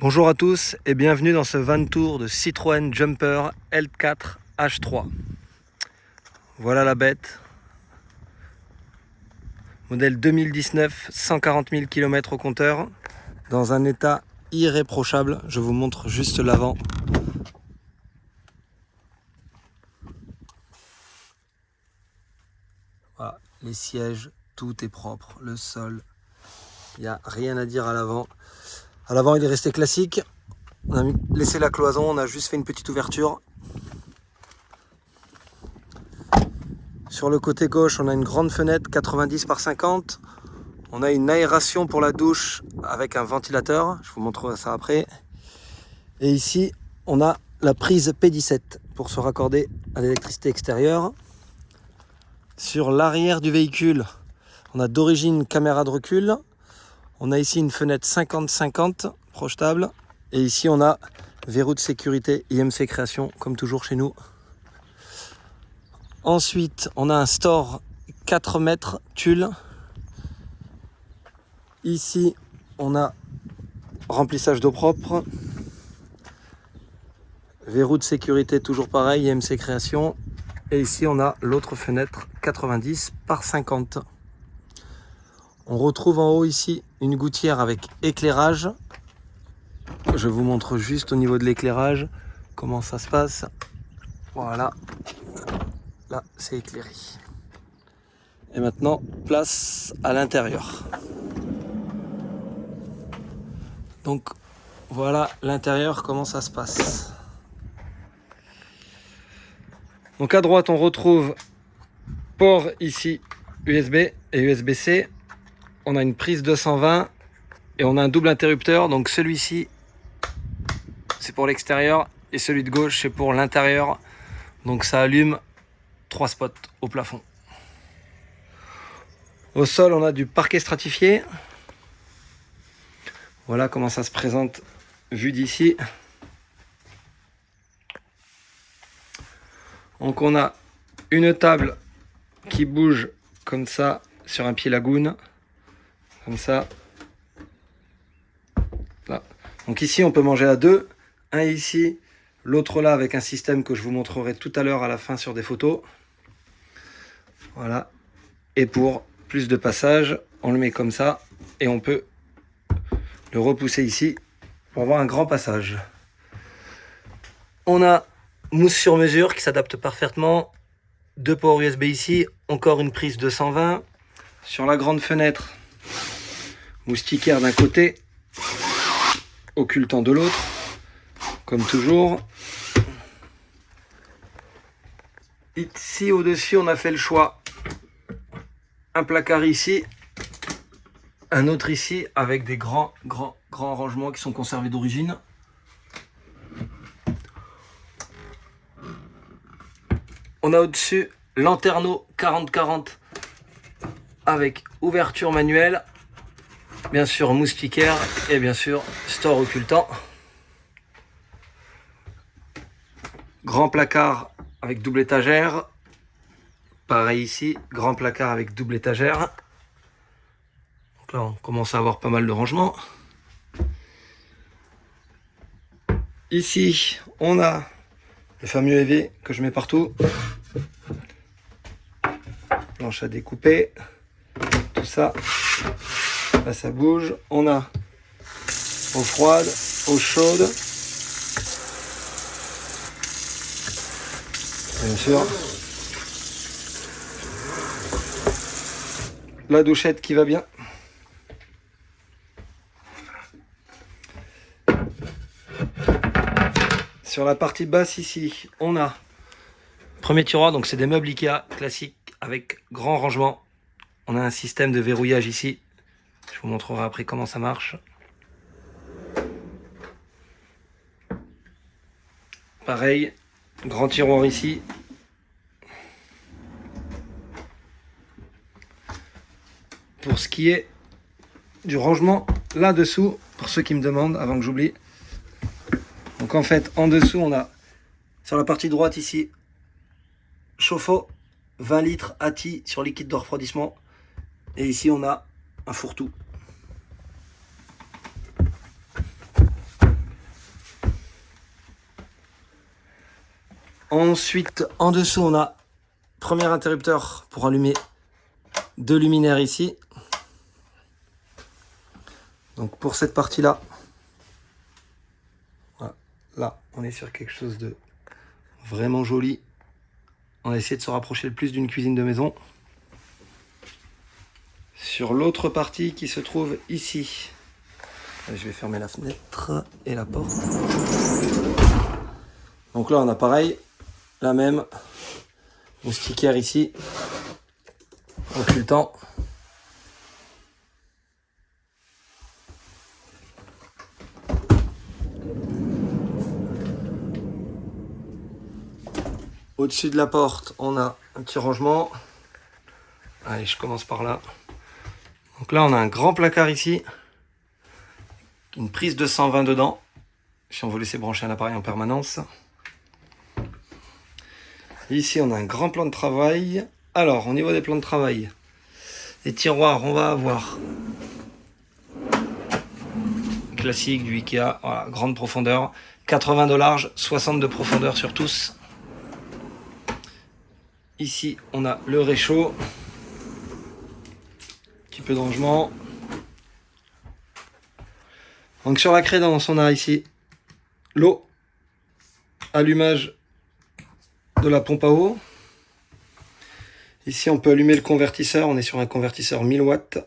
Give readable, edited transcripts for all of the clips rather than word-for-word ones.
Bonjour à tous et bienvenue dans ce van tour de Citroën Jumper L4 H3. Voilà la bête. Modèle 2019, 140 000 km au compteur, dans un état irréprochable. Je vous montre juste l'avant. Voilà, les sièges, tout est propre, le sol, il n'y a rien à dire à l'avant. À l'avant, il est resté classique. On a laissé la cloison, on a juste fait une petite ouverture. Sur le côté gauche, on a une grande fenêtre 90 par 50. On a une aération pour la douche avec un ventilateur. Je vous montrerai ça après. Et ici, on a la prise P17 pour se raccorder à l'électricité extérieure. Sur l'arrière du véhicule, on a d'origine une caméra de recul. On a ici une fenêtre 50-50 projetable. Et ici, on a verrou de sécurité IMC Création, comme toujours chez nous. Ensuite, on a un store 4 mètres tulle. Ici, on a remplissage d'eau propre. Verrou de sécurité, toujours pareil, IMC Création. Et ici, on a l'autre fenêtre 90 par 50. On retrouve en haut ici une gouttière avec éclairage. Je vous montre juste au niveau de l'éclairage comment ça se passe. Voilà. Là, c'est éclairé. Et maintenant, place à l'intérieur. Donc, voilà l'intérieur, comment ça se passe. Donc, à droite, on retrouve port ici USB et USB-C. On a une prise 220 et on a un double interrupteur. Donc, celui-ci, c'est pour l'extérieur et celui de gauche, c'est pour l'intérieur. Donc, ça allume 3 spots au plafond. Au sol, on a du parquet stratifié. Voilà comment ça se présente vu d'ici. Donc on a une table qui bouge comme ça sur un pied lagoon. Comme ça. Là. Donc ici on peut manger à deux. Un ici, l'autre là avec un système que je vous montrerai tout à l'heure à la fin sur des photos. Voilà. Et pour plus de passage, on le met comme ça et on peut le repousser ici pour avoir un grand passage. On a mousse sur mesure qui s'adapte parfaitement. 2 ports USB ici, encore une prise 220. Sur la grande fenêtre, moustiquaire d'un côté, occultant de l'autre, comme toujours. Ici au-dessus, on a fait le choix. Un placard ici, un autre ici, avec des grands rangements qui sont conservés d'origine. On a au-dessus lanterneau 40-40 avec ouverture manuelle, bien sûr moustiquaire et bien sûr store occultant. Grand placard avec double étagère. Pareil ici, grand placard avec double étagère. Donc là on commence à avoir pas mal de rangements. Ici on a le fameux EV que je mets partout. Planche à découper. Tout ça. Là ça bouge. On a eau froide, eau chaude. Bien sûr. La douchette qui va bien. Sur la partie basse ici, on a premier tiroir, donc c'est des meubles Ikea classiques avec grand rangement. On a un système de verrouillage ici. Je vous montrerai après comment ça marche. Pareil, grand tiroir ici. Pour ce qui est du rangement là-dessous, pour ceux qui me demandent, avant que j'oublie. Donc en fait, en dessous, on a, sur la partie droite ici, chauffe-eau, 20 litres ATI sur liquide de refroidissement. Et ici, on a un fourre-tout. Ensuite, en dessous, on a premier interrupteur pour allumer 2 luminaires ici. Donc pour cette partie-là, voilà, là, on est sur quelque chose de vraiment joli. On va essayer de se rapprocher le plus d'une cuisine de maison. Sur l'autre partie qui se trouve ici, je vais fermer la fenêtre et la porte. Donc là, on a pareil, la même moustiquaire ici, occultant. Au-dessus de la porte, on a un petit rangement. Allez, je commence par là. Donc là, on a un grand placard ici. Une prise de 120 dedans. Si on veut laisser brancher un appareil en permanence. Ici, on a un grand plan de travail. Alors, au niveau des plans de travail, les tiroirs, on va avoir classique du Ikea, voilà, grande profondeur. 80 de large, 60 de profondeur sur tous. Ici, on a le réchaud. Un petit peu de rangement. Donc sur la crédence, on a ici l'eau, allumage de la pompe à eau. Ici, on peut allumer le convertisseur. On est sur un convertisseur 1000 watts.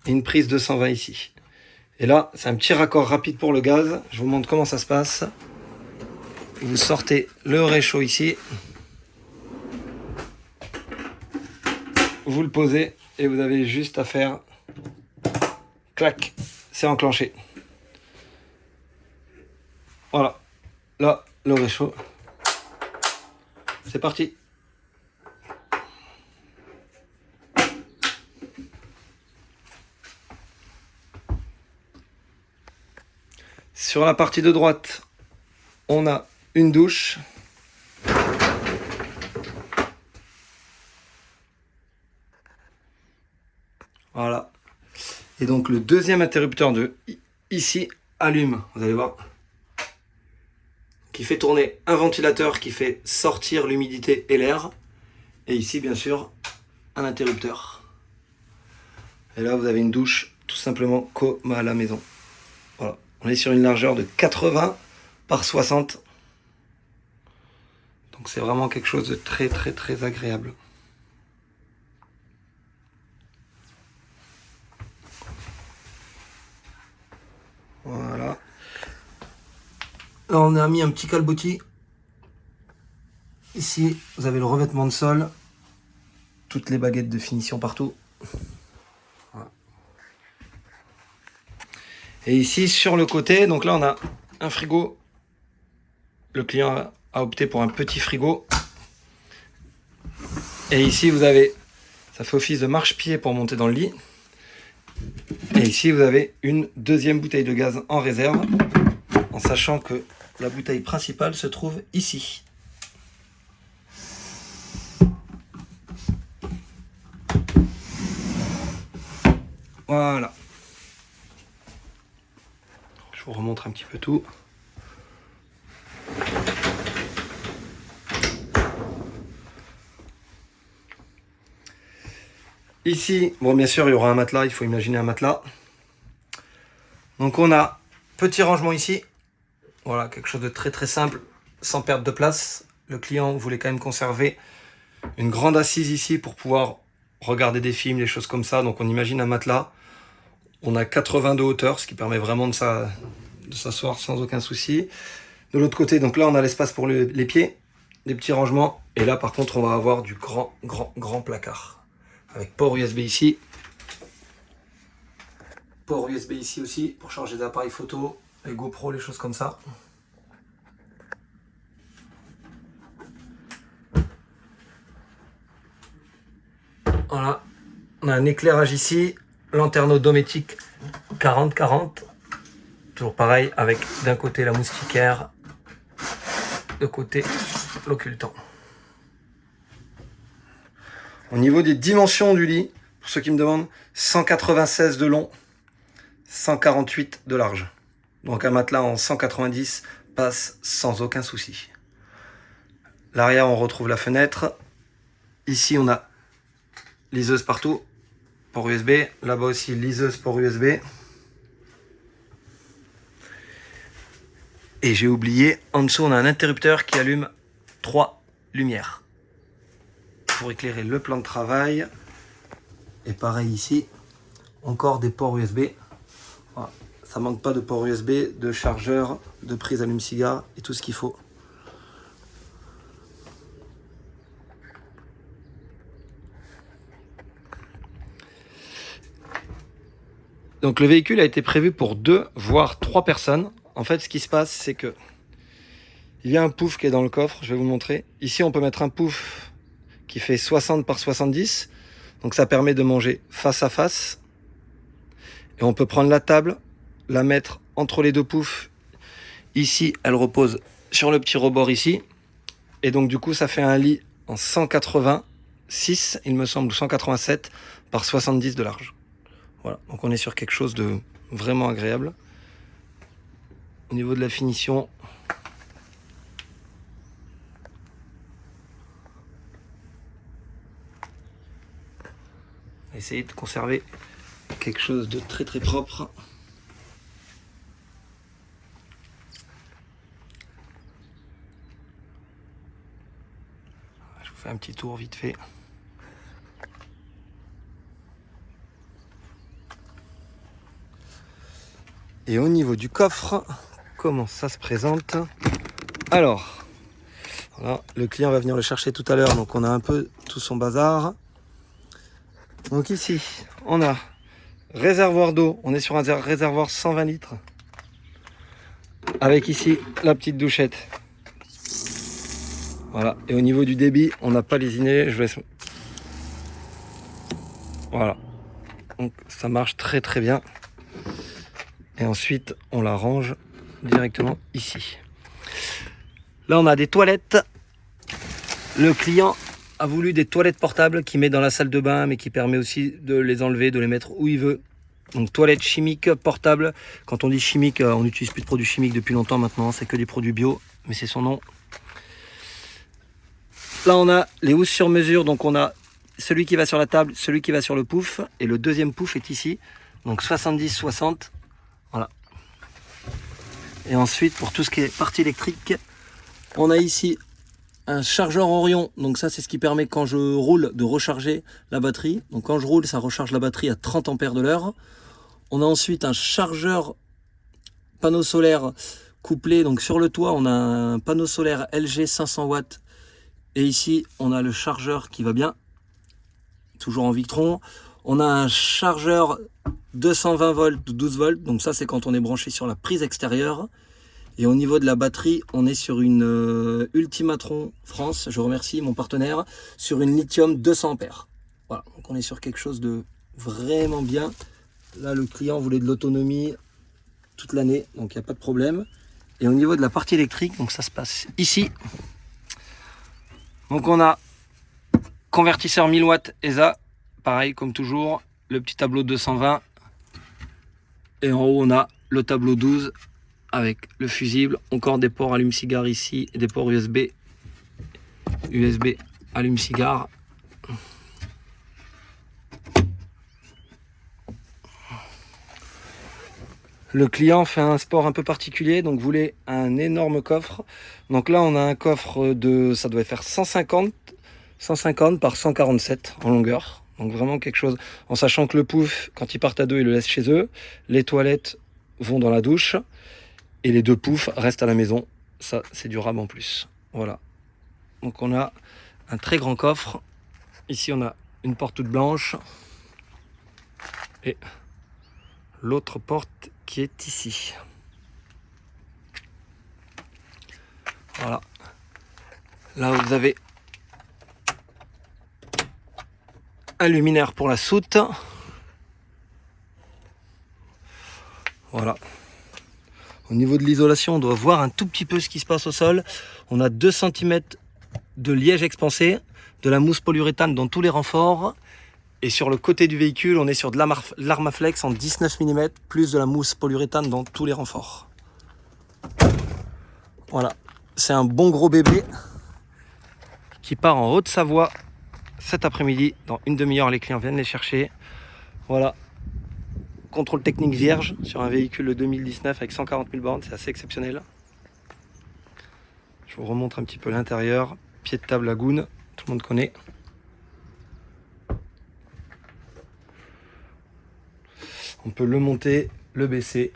Et une prise de 120 ici. Et là, c'est un petit raccord rapide pour le gaz. Je vous montre comment ça se passe. Vous sortez le réchaud ici. Vous le posez et vous avez juste à faire clac, c'est enclenché. Voilà, là le réchaud, c'est parti. Sur la partie de droite, on a une douche. Voilà. Et donc le deuxième interrupteur de ici allume, vous allez voir, qui fait tourner un ventilateur qui fait sortir l'humidité et l'air. Et ici, bien sûr, un interrupteur. Et là, vous avez une douche tout simplement comme à la maison. Voilà. On est sur une largeur de 80 par 60. Donc c'est vraiment quelque chose de très très très agréable. Voilà. Là, on a mis un petit calbotis. Ici, vous avez le revêtement de sol. Toutes les baguettes de finition partout. Voilà. Et ici, sur le côté, donc là, on a un frigo. Le client a opté pour un petit frigo. Et ici, vous avez, ça fait office de marche-pied pour monter dans le lit. Et ici, vous avez une deuxième bouteille de gaz en réserve, en sachant que la bouteille principale se trouve ici. Voilà. Je vous remontre un petit peu tout. Ici, bon, bien sûr, il y aura un matelas, il faut imaginer un matelas. Donc on a petit rangement ici. Voilà, quelque chose de très très simple, sans perte de place. Le client voulait quand même conserver une grande assise ici pour pouvoir regarder des films, des choses comme ça. Donc on imagine un matelas. On a 80 de hauteur, ce qui permet vraiment de s'asseoir sans aucun souci. De l'autre côté, donc là on a l'espace pour les pieds, des petits rangements. Et là par contre on va avoir du grand placard. Avec port USB ici. Port USB ici aussi pour charger des appareils photo, les GoPro, les choses comme ça. Voilà. On a un éclairage ici. Lanterne odométique 40-40. Toujours pareil avec d'un côté la moustiquaire, de côté l'occultant. Au niveau des dimensions du lit, pour ceux qui me demandent, 196 de long, 148 de large. Donc un matelas en 190 passe sans aucun souci. L'arrière, on retrouve la fenêtre. Ici, on a liseuse partout, port USB. Là-bas aussi, liseuse port USB. Et j'ai oublié, en dessous, on a un interrupteur qui allume 3 lumières pour éclairer le plan de travail. Et pareil ici, encore des ports USB. Voilà. Ça manque pas de port USB, de chargeur, de prise allume-cigare et tout ce qu'il faut. Donc le véhicule a été prévu pour 2 voire 3 personnes. En fait, ce qui se passe, c'est que il y a un pouf qui est dans le coffre, je vais vous le montrer. Ici, on peut mettre un pouf qui fait 60 par 70. Donc ça permet de manger face à face. Et on peut prendre la table, la mettre entre les 2 poufs. Ici, elle repose sur le petit rebord ici. Et donc du coup, ça fait un lit en 186, il me semble, ou 187 par 70 de large. Voilà, donc on est sur quelque chose de vraiment agréable. Au niveau de la finition, on va essayer de conserver quelque chose de très très propre. Je vous fais un petit tour vite fait. Et au niveau du coffre, comment ça se présente? Alors, voilà, le client va venir le chercher tout à l'heure, donc on a un peu tout son bazar. Donc ici, on a réservoir d'eau, on est sur un réservoir 120 litres. Avec ici la petite douchette. Voilà, et au niveau du débit, on n'a pas lésiné, je laisse... Voilà, donc ça marche très très bien. Et ensuite, on la range directement ici. Là, on a des toilettes. Le client a voulu des toilettes portables qu'il met dans la salle de bain, mais qui permet aussi de les enlever, de les mettre où il veut. Donc, toilettes chimiques portables. Quand on dit chimique, on n'utilise plus de produits chimiques depuis longtemps maintenant. C'est que des produits bio, mais c'est son nom. Là, on a les housses sur mesure. Donc, on a celui qui va sur la table, celui qui va sur le pouf. Et le deuxième pouf est ici. Donc, 70-60. Voilà. Et ensuite, pour tout ce qui est partie électrique, on a ici un chargeur Orion. Donc ça, c'est ce qui permet quand je roule de recharger la batterie. Donc quand je roule, ça recharge la batterie à 30 ampères de l'heure. On a ensuite un chargeur panneau solaire couplé. Donc sur le toit, on a un panneau solaire LG 500 watts. Et ici, on a le chargeur qui va bien. Toujours en Victron. On a un chargeur 220 volts, 12 volts. Donc ça, c'est quand on est branché sur la prise extérieure. Et au niveau de la batterie, on est sur une Ultimatron France. Je remercie mon partenaire. Sur une lithium 200 ampères. Voilà, donc on est sur quelque chose de vraiment bien. Là, le client voulait de l'autonomie toute l'année, donc il n'y a pas de problème. Et au niveau de la partie électrique, donc ça se passe ici. Donc on a convertisseur 1000 watts ESA. Pareil, comme toujours, le petit tableau 220. Et en haut, on a le tableau 12 avec le fusible. Encore des ports allume-cigare ici et des ports USB. USB allume-cigare. Le client fait un sport un peu particulier, donc voulait un énorme coffre. Donc là, on a un coffre de, ça doit faire 150 par 147 en longueur. Donc vraiment quelque chose, en sachant que le pouf, quand ils partent à 2, ils le laissent chez eux. Les toilettes vont dans la douche. Et les 2 poufs restent à la maison. Ça, c'est durable en plus. Voilà. Donc on a un très grand coffre. Ici, on a une porte toute blanche. Et l'autre porte qui est ici. Voilà. Là, vous avez un luminaire pour la soute. Voilà. Au niveau de l'isolation, on doit voir un tout petit peu ce qui se passe au sol. On a 2 cm de liège expansé, de la mousse polyuréthane dans tous les renforts. Et sur le côté du véhicule, on est sur de l'Armaflex en 19 mm, plus de la mousse polyuréthane dans tous les renforts. Voilà, c'est un bon gros bébé. qui part en Haute-Savoie cet après-midi. Dans une demi-heure, les clients viennent les chercher. Voilà. Contrôle technique vierge sur un véhicule de 2019 avec 140 000 bornes, c'est assez exceptionnel. Je vous remontre un petit peu l'intérieur. Pied de table Lagoon, tout le monde connaît. On peut le monter, le baisser.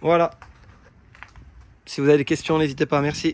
Voilà. Si vous avez des questions, n'hésitez pas. Merci.